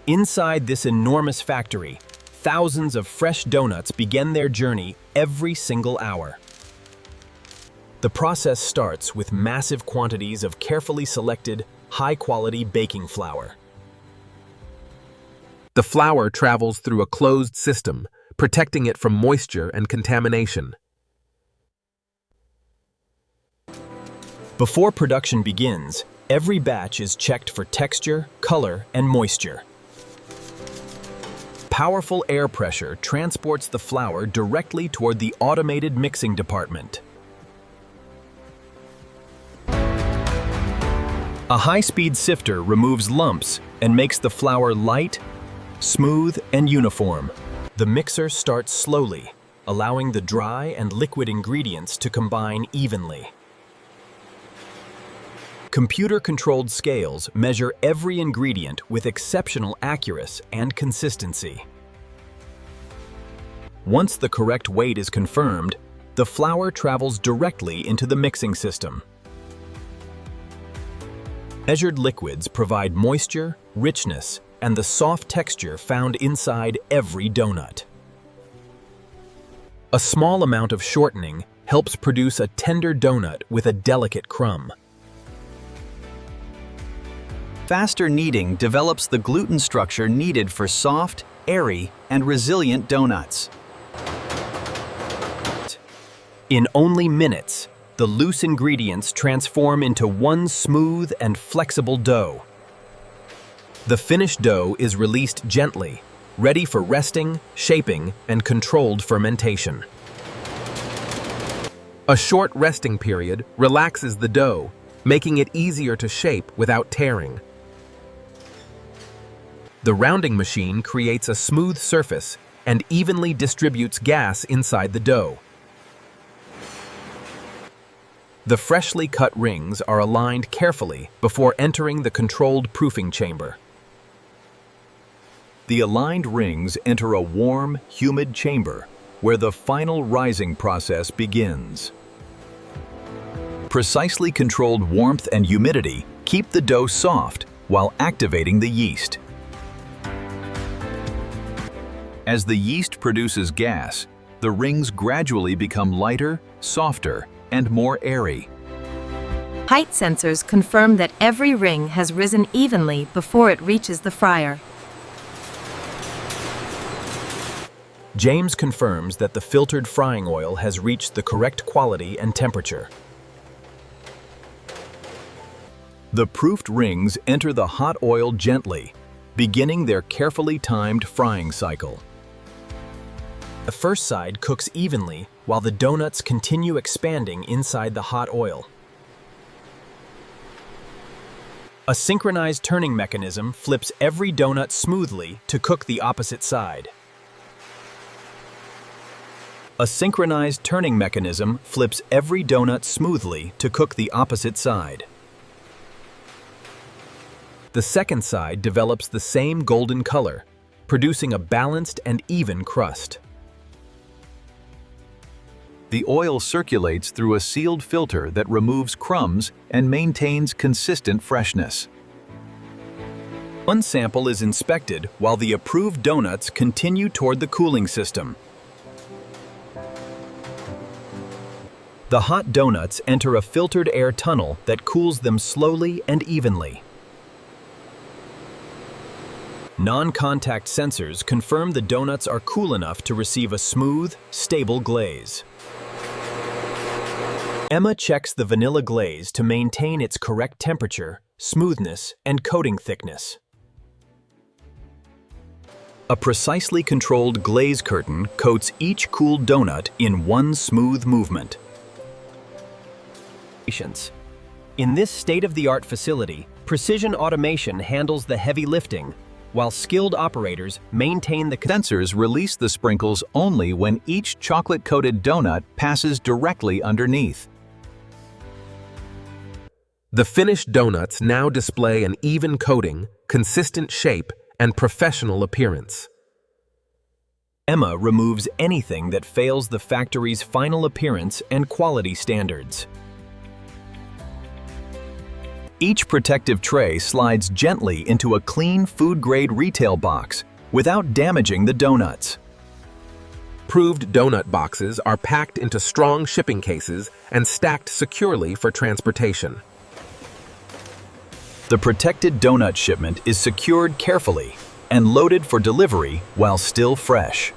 Inside this enormous factory, thousands of fresh donuts begin their journey every single hour. The process starts with massive quantities of carefully selected, high-quality baking flour. The flour travels through a closed system, protecting it from moisture and contamination. Before production begins, every batch is checked for texture, color, and moisture. Powerful air pressure transports the flour directly toward the automated mixing department. A high-speed sifter removes lumps and makes the flour light, smooth, and uniform. The mixer starts slowly, allowing the dry and liquid ingredients to combine evenly. Computer-controlled scales measure every ingredient with exceptional accuracy and consistency. Once the correct weight is confirmed, the flour travels directly into the mixing system. Measured liquids provide moisture, richness, and the soft texture found inside every donut. A small amount of shortening helps produce a tender donut with a delicate crumb. Faster kneading develops the gluten structure needed for soft, airy, and resilient donuts. In only minutes, the loose ingredients transform into one smooth and flexible dough. The finished dough is released gently, ready for resting, shaping, and controlled fermentation. A short resting period relaxes the dough, making it easier to shape without tearing. The rounding machine creates a smooth surface and evenly distributes gas inside the dough. The freshly cut rings are aligned carefully before entering the controlled proofing chamber. The aligned rings enter a warm, humid chamber where the final rising process begins. Precisely controlled warmth and humidity keep the dough soft while activating the yeast. As the yeast produces gas, the rings gradually become lighter, softer, and more airy. Height sensors confirm that every ring has risen evenly before it reaches the fryer. James confirms that the filtered frying oil has reached the correct quality and temperature. The proofed rings enter the hot oil gently, beginning their carefully timed frying cycle. The first side cooks evenly while the donuts continue expanding inside the hot oil. A synchronized turning mechanism flips every donut smoothly to cook the opposite side. A synchronized turning mechanism flips every donut smoothly to cook the opposite side. The second side develops the same golden color, producing a balanced and even crust. The oil circulates through a sealed filter that removes crumbs and maintains consistent freshness. One sample is inspected while the approved donuts continue toward the cooling system. The hot donuts enter a filtered air tunnel that cools them slowly and evenly. Non-contact sensors confirm the donuts are cool enough to receive a smooth, stable glaze. Emma checks the vanilla glaze to maintain its correct temperature, smoothness, and coating thickness. A precisely controlled glaze curtain coats each cooled donut in one smooth movement. In this state-of-the-art facility, precision automation handles the heavy lifting, while skilled operators maintain the Sensors release the sprinkles only when each chocolate-coated donut passes directly underneath. The finished donuts now display an even coating, consistent shape, and professional appearance. Emma removes anything that fails the factory's final appearance and quality standards. Each protective tray slides gently into a clean food-grade retail box without damaging the donuts. Approved donut boxes are packed into strong shipping cases and stacked securely for transportation. The protected donut shipment is secured carefully and loaded for delivery while still fresh.